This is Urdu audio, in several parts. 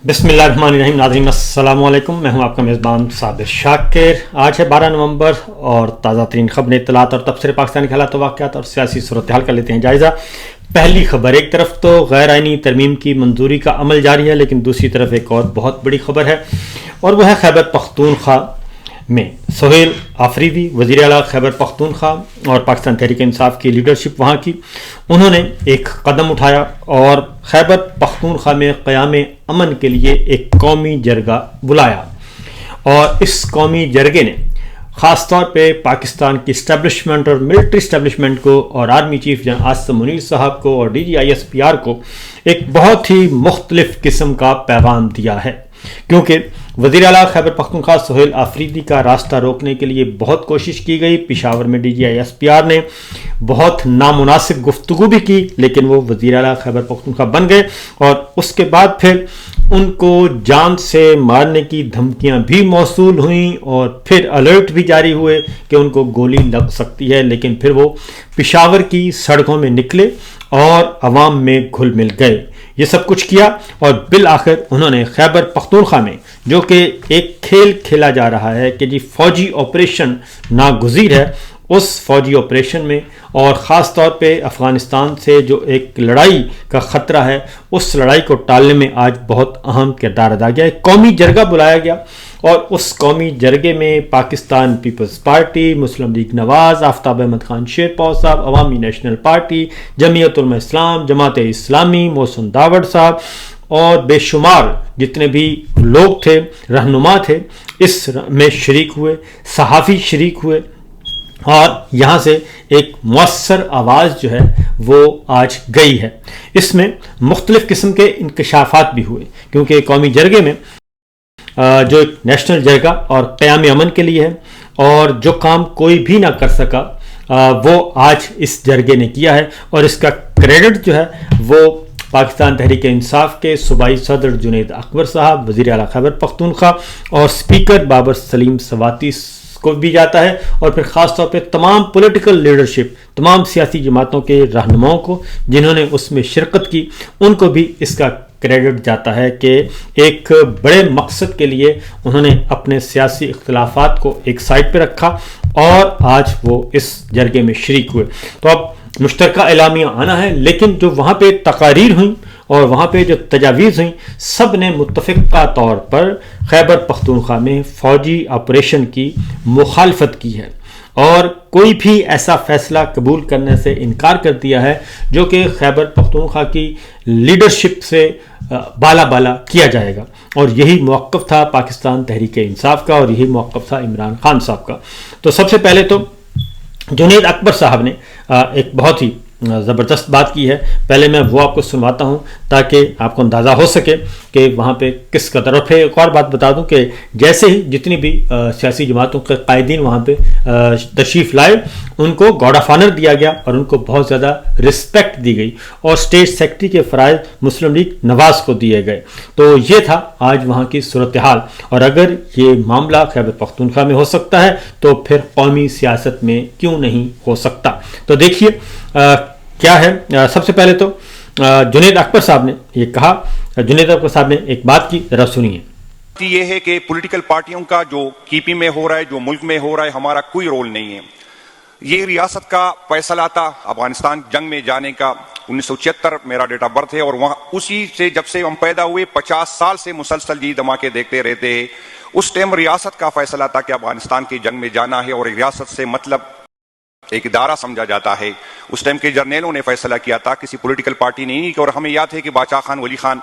بسم اللہ الرحمن الرحیم. ناظرین السلام علیکم. میں ہوں آپ کا میزبان صابر شاکر. آج ہے 12 نومبر اور تازہ ترین خبریں، اطلاعات اور تبصرے پاکستان کے حالات و واقعات اور سیاسی صورتحال کا لیتے ہیں جائزہ. پہلی خبر، ایک طرف تو غیر آئینی ترمیم کی منظوری کا عمل جاری ہے، لیکن دوسری طرف ایک اور بہت بڑی خبر ہے اور وہ ہے خیبر پختونخوا میں سہیل آفریدی، وزیر اعلیٰ خیبر پختونخوا اور پاکستان تحریک انصاف کی لیڈرشپ وہاں کی، انہوں نے ایک قدم اٹھایا اور خیبر پختونخوا میں قیام امن کے لیے ایک قومی جرگہ بلایا. اور اس قومی جرگے نے خاص طور پہ پاکستان کی اسٹیبلشمنٹ اور ملٹری اسٹیبلشمنٹ کو اور army chief general Asim Munir صاحب کو اور D G I S P R کو ایک بہت ہی مختلف قسم کا پیغام دیا ہے، کیونکہ وزیر اعلیٰ خیبر پختونخوا سہیل آفریدی کا راستہ روکنے کے لیے بہت کوشش کی گئی. پشاور میں D G I S P R نے بہت نامناسب گفتگو بھی کی، لیکن وہ وزیر اعلیٰ خیبر پختونخوا بن گئے اور اس کے بعد پھر ان کو جان سے مارنے کی دھمکیاں بھی موصول ہوئیں اور پھر الرٹ بھی جاری ہوئے کہ ان کو گولی لگ سکتی ہے، لیکن پھر وہ پشاور کی سڑکوں میں نکلے اور عوام میں گھل مل گئے. یہ سب کچھ کیا اور بالآخر انہوں نے خیبر پختونخوا میں، جو کہ ایک کھیل کھیلا جا رہا ہے کہ جی فوجی آپریشن ناگزیر ہے، اس فوجی آپریشن میں اور خاص طور پہ افغانستان سے جو ایک لڑائی کا خطرہ ہے، اس لڑائی کو ٹالنے میں آج بہت اہم کردار ادا کیا. ایک قومی جرگہ بلایا گیا اور اس قومی جرگے میں پاکستان پیپلز پارٹی، مسلم لیگ نواز، آفتاب احمد خان شیرپور صاحب، عوامی نیشنل پارٹی، جمعیت علماء اسلام، جماعت اسلامی، محسن داوڑ صاحب اور بے شمار جتنے بھی لوگ تھے، رہنما تھے، اس میں شریک ہوئے. صحافی شریک ہوئے اور یہاں سے ایک مؤثر آواز جو ہے وہ آج گئی ہے. اس میں مختلف قسم کے انکشافات بھی ہوئے، کیونکہ قومی جرگے میں جو ایک نیشنل جرگہ اور قیام امن کے لیے ہے اور جو کام کوئی بھی نہ کر سکا وہ آج اس جرگے نے کیا ہے، اور اس کا کریڈٹ جو ہے وہ پاکستان تحریک انصاف کے صوبائی صدر جنید اکبر صاحب، وزیر اعلیٰ خیبر پختونخوا اور اسپیکر بابر سلیم سواتی کو بھی جاتا ہے، اور پھر خاص طور پہ تمام پولیٹیکل لیڈرشپ، تمام سیاسی جماعتوں کے رہنماؤں کو جنہوں نے اس میں شرکت کی، ان کو بھی اس کا کریڈٹ جاتا ہے کہ ایک بڑے مقصد کے لیے انہوں نے اپنے سیاسی اختلافات کو ایک سائڈ پہ رکھا اور آج وہ اس جرگے میں شریک ہوئے. تو اب مشترکہ اعلامیہ آنا ہے، لیکن جو وہاں پہ تقاریر ہوئیں اور وہاں پہ جو تجاویز ہوئیں، سب نے متفقہ طور پر خیبر پختونخوا میں فوجی آپریشن کی مخالفت کی ہے اور کوئی بھی ایسا فیصلہ قبول کرنے سے انکار کر دیا ہے جو کہ خیبر پختونخوا کی لیڈرشپ سے بالا کیا جائے گا. اور یہی موقف تھا پاکستان تحریک انصاف کا اور یہی موقف تھا عمران خان صاحب کا. تو سب سے پہلے تو جنید اکبر صاحب نے ایک بہت ہی زبردست بات کی ہے. پہلے میں وہ آپ کو سنواتا ہوں تاکہ آپ کو اندازہ ہو سکے کہ وہاں پہ کس قدر. اور پھر ایک اور بات بتا دوں کہ جیسے ہی جتنی بھی سیاسی جماعتوں کے قائدین وہاں پہ تشریف لائے، ان کو گارڈ آف آنر دیا گیا اور ان کو بہت زیادہ رسپیکٹ دی گئی اور اسٹیٹ سیکرٹری کے فرائض مسلم لیگ نواز کو دیے گئے. تو یہ تھا آج وہاں کی صورتحال، اور اگر یہ معاملہ خیبر پختونخوا میں ہو سکتا ہے تو پھر قومی سیاست میں کیوں نہیں ہو سکتا. تو دیکھیے کیا ہے. سب سے پہلے تو جنید اکبر صاحب نے یہ کہا، جنید اکبر صاحب نے ایک بات کی، ذرا سنیے. یہ ہے کہ پولیٹیکل پارٹیوں کا جو کیپی میں ہو رہا ہے، جو ملک میں ہو رہا ہے، ہمارا کوئی رول نہیں ہے. یہ ریاست کا فیصلہ تھا افغانستان جنگ میں جانے کا. 1976 میرا ڈیٹ آف برتھ ہے اور وہاں اسی سے جب سے ہم پیدا ہوئے 50 سال سے مسلسل یہ دھماکے دیکھتے رہتے ہیں. اس ٹائم ریاست کا فیصلہ تھا کہ افغانستان کی جنگ میں جانا ہے، اور ریاست سے مطلب ایک ادارہ سمجھا جاتا ہے. اس ٹائم کے جرنیلوں نے فیصلہ کیا تھا، کسی پولیٹیکل پارٹی نے نہیں. اور ہمیں یاد ہے کہ باچا خان ولی خان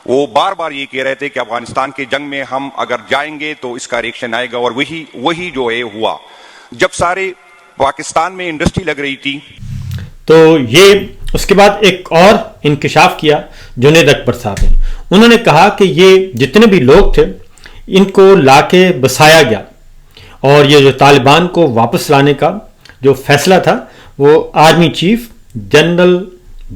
وہ بار بار یہ کہہ رہے تھے کہ افغانستان کی جنگ میں ہم اگر جائیں گے تو اس کا ریئیکشن آئے گا، اور وہی جو ہے ہوا. جب سارے پاکستان میں انڈسٹری لگ رہی تھی تو یہ اس کے بعد ایک اور انکشاف کیا جنید اکبر صاحب نے. انہوں نے کہا کہ یہ جتنے بھی لوگ تھے ان کو لا کے بسایا گیا، اور یہ جو طالبان کو واپس لانے کا جو فیصلہ تھا وہ آرمی چیف جنرل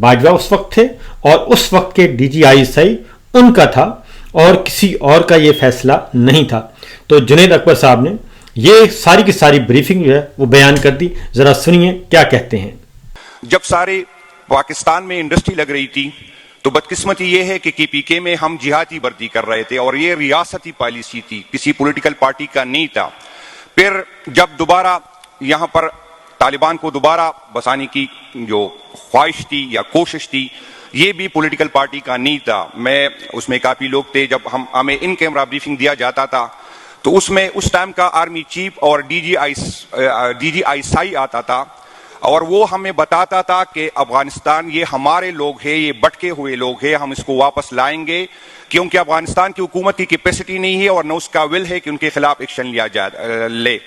باجوہ اس وقت تھے اور اس وقت کے ڈی جی آئی ایس آئی ان کا تھا، اور کسی اور کا یہ فیصلہ نہیں تھا. تو جنید اکبر صاحب نے یہ ساری کی ساری بریفنگ جو ہے وہ بیان کر دی. ذرا سنیے کیا کہتے ہیں. جب سارے پاکستان میں انڈسٹری لگ رہی تھی تو بدقسمتی یہ ہے کہ KPK میں ہم جہادی ورزی کر رہے تھے اور یہ ریاستی پالیسی تھی, کسی پولیٹیکل پارٹی کا نہیں تھا. پھر جب دوبارہ یہاں پر طالبان کو دوبارہ بسانے کی جو خواہش تھی یا کوشش تھی, یہ بھی پولیٹیکل پارٹی کا نہیں تھا. میں اس میں کافی لوگ تھے. جب ہمیں ان کیمرہ بریفنگ دیا جاتا تھا تو اس میں اس ٹائم کا آرمی چیف اور ڈی جی آئی سائی آتا تھا اور وہ ہمیں بتاتا تھا کہ افغانستان یہ ہمارے لوگ ہیں, یہ بٹکے ہوئے لوگ ہیں, ہم اس کو واپس لائیں گے, کیونکہ افغانستان کی حکومت کی کیپیسٹی نہیں ہے اور نہ اس کا ول ہے کہ ان کے خلاف ایکشن لیا لے.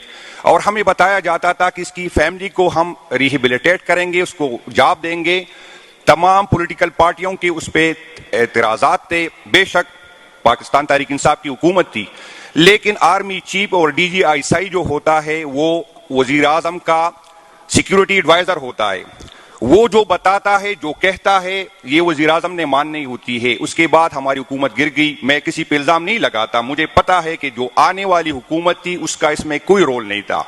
اور ہمیں بتایا جاتا تھا کہ اس کی فیملی کو ہم ریہیبلیٹیٹ کریں گے, اس کو جاب دیں گے. تمام پولیٹیکل پارٹیوں کے اس پہ اعتراضات تھے. بے شک پاکستان تحریک انصاف کی حکومت تھی, لیکن آرمی چیف اور ڈی جی آئی سائی جو ہوتا ہے وہ وزیر اعظم کا سیکیورٹی ایڈوائزر ہوتا ہے. وہ جو بتاتا ہے, جو کہتا ہے, یہ وزیر اعظم نے ماننی ہوتی ہے. اس کے بعد ہماری حکومت گر گئی. میں کسی پہ الزام نہیں لگاتا, مجھے پتا ہے کہ جو آنے والی حکومت تھی اس کا اس میں کوئی رول نہیں تھا.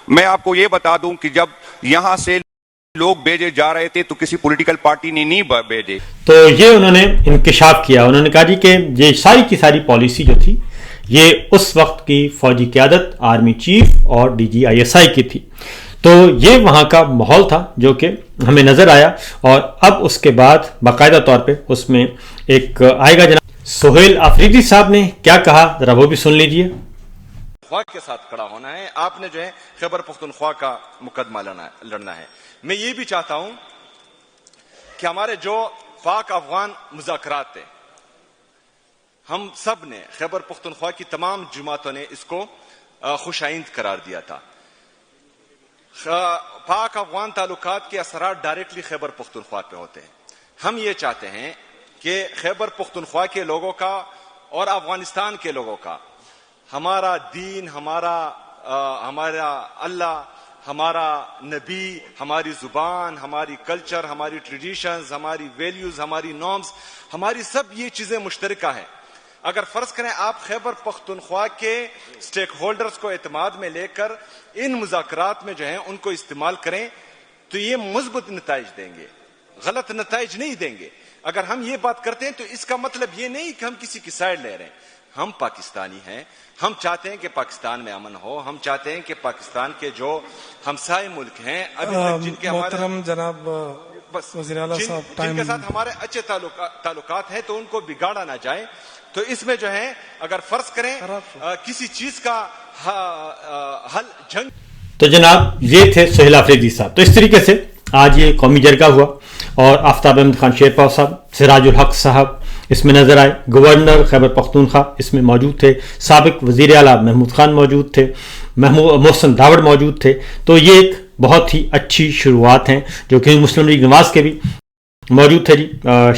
میں آپ کو یہ بتا دوں کہ جب یہاں سے لوگ بھیجے جا رہے تھے تو کسی پولیٹیکل پارٹی نے نہیں بھیجے. تو یہ انہوں نے انکشاف کیا. انہوں نے کہا جی کہ یہ ساری کی ساری پالیسی جو تھی یہ اس وقت کی فوجی قیادت آرمی چیف اور D G I S I کی تھی. تو یہ وہاں کا ماحول تھا جو کہ ہمیں نظر آیا. اور اب اس کے بعد باقاعدہ طور پہ اس میں ایک آئے گا. جناب سہیل آفریدی صاحب نے کیا کہا, ذرا وہ بھی سن لیجئے. خواہ کے ساتھ کھڑا ہونا ہے. آپ نے جو ہے خیبر پختونخوا کا مقدمہ لڑنا ہے. میں یہ بھی چاہتا ہوں کہ ہمارے جو پاک افغان مذاکرات تھے, ہم سب نے, خیبر پختونخوا کی تمام جماعتوں نے اس کو خوش آئند قرار دیا تھا. پاک افغان تعلقات کے اثرات ڈائریکٹلی خیبر پختونخوا پہ ہوتے ہیں. ہم یہ چاہتے ہیں کہ خیبر پختونخوا کے لوگوں کا اور افغانستان کے لوگوں کا ہمارا دین, ہمارا اللہ, ہمارا نبی, ہماری زبان, ہماری کلچر, ہماری ٹریڈیشنز, ہماری ویلیوز, ہماری نارمز, ہماری سب یہ چیزیں مشترکہ ہیں. اگر فرض کریں آپ خیبر پختونخوا کے سٹیک ہولڈرز کو اعتماد میں لے کر ان مذاکرات میں جو ہیں ان کو استعمال کریں تو یہ مثبت نتائج دیں گے, غلط نتائج نہیں دیں گے. اگر ہم یہ بات کرتے ہیں تو اس کا مطلب یہ نہیں کہ ہم کسی کی سائڈ لے رہے ہیں. ہم پاکستانی ہیں, ہم چاہتے ہیں کہ پاکستان میں امن ہو, ہم چاہتے ہیں کہ پاکستان کے جو ہمسائے ملک ہیں ابھی تک جن کے محترم جناب وزیر اعلیٰ صاحب جن کے ساتھ ہمارے اچھے تعلقات ہیں تو ان کو بگاڑا نہ جائے. تو اس میں جو ہے اگر فرض کریں کسی چیز کا حل جنگ. تو جناب یہ تھے سہیل آفریدی صاحب. تو اس طریقے سے آج یہ قومی جرگہ ہوا اور آفتاب احمد خان شیرپا صاحب, سراج الحق صاحب اس میں نظر آئے, گورنر خیبر پختونخوا اس میں موجود تھے, سابق وزیر اعلیٰ محمود خان موجود تھے, محسن داوڑ موجود تھے. تو یہ ایک بہت ہی اچھی شروعات ہیں جو کہ مسلم لیگ نواز کے بھی موجود تھے جی,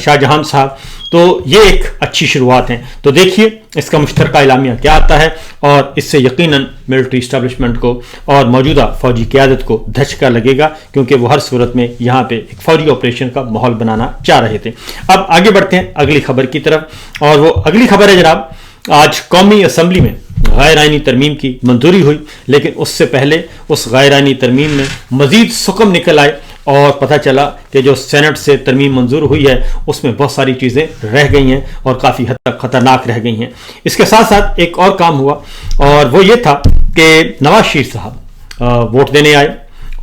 شاہ جہان صاحب. تو یہ ایک اچھی شروعات ہیں. تو دیکھیے اس کا مشترکہ اعلامیہ کیا آتا ہے اور اس سے یقیناً ملٹری اسٹیبلشمنٹ کو اور موجودہ فوجی قیادت کو دھچکا لگے گا, کیونکہ وہ ہر صورت میں یہاں پہ ایک فوجی آپریشن کا ماحول بنانا چاہ رہے تھے. اب آگے بڑھتے ہیں اگلی خبر کی طرف, اور وہ اگلی خبر ہے جناب آج قومی اسمبلی میں غیر آئینی ترمیم کی منظوری ہوئی. لیکن اس سے پہلے اس غیر آئینی ترمیم میں مزید سکم نکل آئے اور پتہ چلا کہ جو سینٹ سے ترمیم منظور ہوئی ہے اس میں بہت ساری چیزیں رہ گئی ہیں اور کافی حد تک خطرناک رہ گئی ہیں. اس کے ساتھ ساتھ ایک اور کام ہوا اور وہ یہ تھا کہ نواز شریف صاحب ووٹ دینے آئے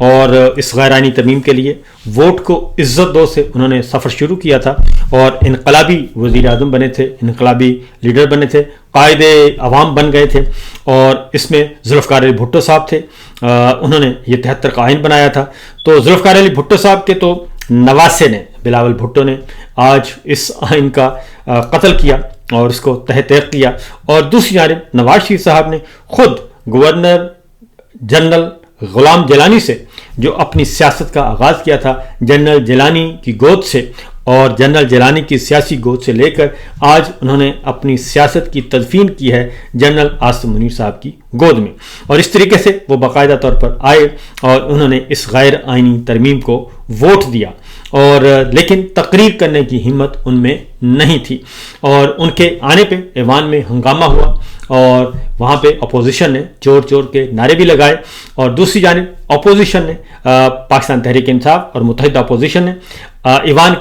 اور اس غیر آئینی ترمیم کے لیے ووٹ کو عزت دو سے انہوں نے سفر شروع کیا تھا اور انقلابی وزیر اعظم بنے تھے, انقلابی لیڈر بنے تھے, قائد عوام بن گئے تھے. اور اس میں ذوالفقار علی بھٹو صاحب تھے, انہوں نے یہ 73 کا آئین بنایا تھا. تو ذوالفقار علی بھٹو صاحب کے تو نواسے نے, بلاول بھٹو نے آج اس آئین کا قتل کیا اور اس کو تہ تیغ کیا. اور دوسری جانب نواز شریف صاحب نے خود گورنر جنرل غلام جیلانی سے جو اپنی سیاست کا آغاز کیا تھا جنرل جیلانی کی گود سے, اور جنرل جیلانی کی سیاسی گود سے لے کر آج انہوں نے اپنی سیاست کی تدفین کی ہے جنرل عاصم منیر صاحب کی گود میں. اور اس طریقے سے وہ باقاعدہ طور پر آئے اور انہوں نے اس غیر آئینی ترمیم کو ووٹ دیا اور لیکن تقریر کرنے کی ہمت ان میں نہیں تھی، اور ان کے آنے پہ ایوان میں ہنگامہ ہوا اور وہاں پہ اپوزیشن نے چور چور کے نعرے بھی لگائے، اور دوسری جانب اپوزیشن نے پاکستان تحریک انصاف اور متحدہ اپوزیشن نے ایوان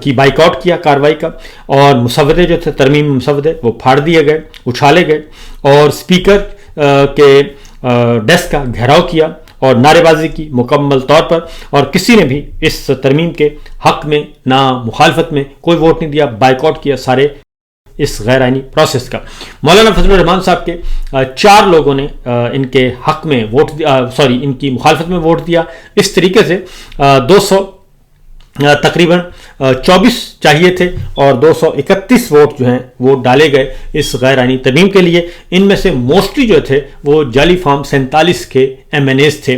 کی بائیکاٹ کیا کارروائی کا، اور مسودے جو تھے ترمیم مسودے وہ پھاڑ دیے گئے، اچھالے گئے، اور اسپیکر کے ڈیسک کا گھیراؤ کیا اور نعرے بازی کی مکمل طور پر، اور کسی نے بھی اس ترمیم کے حق میں نہ مخالفت میں کوئی ووٹ نہیں دیا، بائیکاٹ کیا سارے اس غیر آئینی پروسیس کا۔ مولانا فضل الرحمان صاحب کے 4 لوگوں نے ان کے حق میں ان کی مخالفت میں ووٹ دیا۔ اس طریقے سے 200 تقریباً 24 چاہیے تھے اور 231 ووٹ جو ہیں وہ ڈالے گئے اس غیر آئینی ترمیم کے لیے۔ ان میں سے موسٹلی جو تھے وہ جعلی فارم 47 کے MNAs تھے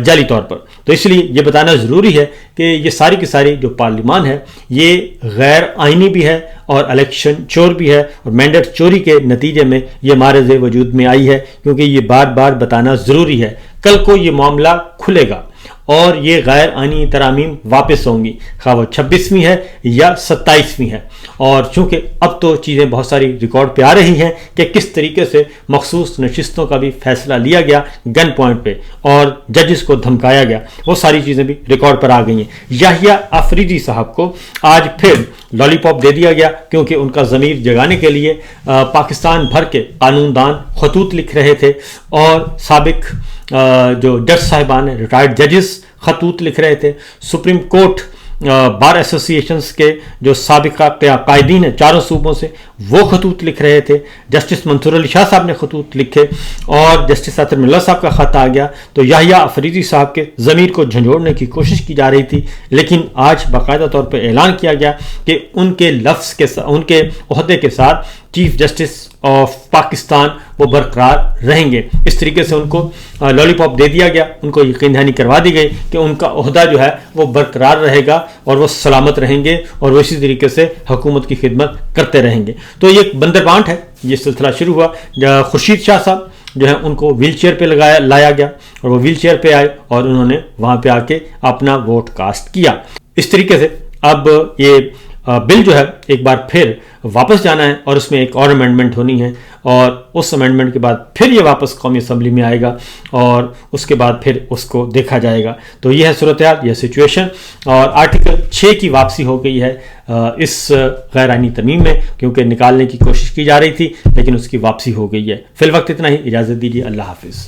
جعلی طور پر۔ تو اس لیے یہ بتانا ضروری ہے کہ یہ ساری کی ساری جو پارلیمان ہے یہ غیر آئینی بھی ہے اور الیکشن چور بھی ہے، اور مینڈیٹ چوری کے نتیجے میں یہ معرض وجود میں آئی ہے، کیونکہ یہ بار بار بتانا ضروری ہے۔ کل کو یہ معاملہ کھلے گا اور یہ غیر آئینی ترامیم واپس ہوں گی، خواہ وہ 26ویں ہے یا 27ویں ہے، اور چونکہ اب تو چیزیں بہت ساری ریکارڈ پہ آ رہی ہیں کہ کس طریقے سے مخصوص نشستوں کا بھی فیصلہ لیا گیا گن پوائنٹ پہ اور ججز کو دھمکایا گیا، وہ ساری چیزیں بھی ریکارڈ پر آ گئی ہیں۔ یحییٰ آفریدی صاحب کو آج پھر لالی پاپ دے دیا گیا، کیونکہ ان کا ضمیر جگانے کے لیے پاکستان بھر کے قانون دان خطوط لکھ رہے تھے، اور سابق جو جج صاحبان ہیں ریٹائرڈ ججز خطوط لکھ رہے تھے، سپریم کورٹ بار ایسوسیشنز کے جو سابقہ قائدین ہیں 4 صوبوں سے وہ خطوط لکھ رہے تھے، جسٹس منصور علی شاہ صاحب نے خطوط لکھے، اور جسٹس عاطر ملا صاحب کا خط آ گیا۔ تو یحییٰ آفریدی صاحب کے ضمیر کو جھنجھوڑنے کی کوشش کی جا رہی تھی، لیکن آج باقاعدہ طور پہ اعلان کیا گیا کہ ان کے لفظ کے ان کے عہدے کے ساتھ چیف جسٹس آف پاکستان وہ برقرار رہیں گے۔ اس طریقے سے ان کو لالی پاپ دے دیا گیا، ان کو یقین دہانی کروا دی گئی کہ ان کا عہدہ جو ہے وہ برقرار رہے گا اور وہ سلامت رہیں گے، اور وہ اسی طریقے سے حکومت کی خدمت کرتے رہیں گے۔ تو یہ ایک بندر بانٹ ہے، یہ سلسلہ شروع ہوا۔ خورشید شاہ صاحب جو ہے ان کو ویل چیئر پہ لایا گیا، اور وہ ویل چیئر پہ آئے اور انہوں نے وہاں پہ آ کے اپنا ووٹ کاسٹ کیا۔ اس طریقے سے اب یہ بل جو ہے ایک بار پھر واپس جانا ہے، اور اس میں ایک اور امینڈمنٹ ہونی ہے، اور اس امینڈمنٹ کے بعد پھر یہ واپس قومی اسمبلی میں آئے گا، اور اس کے بعد پھر اس کو دیکھا جائے گا۔ تو یہ ہے صورتحال، یہ سچویشن، اور آرٹیکل 6 کی واپسی ہو گئی ہے اس غیر آئینی ترمیم میں، کیونکہ نکالنے کی کوشش کی جا رہی تھی لیکن اس کی واپسی ہو گئی ہے۔ فی الوقت اتنا ہی، اجازت دیجیے، اللہ حافظ۔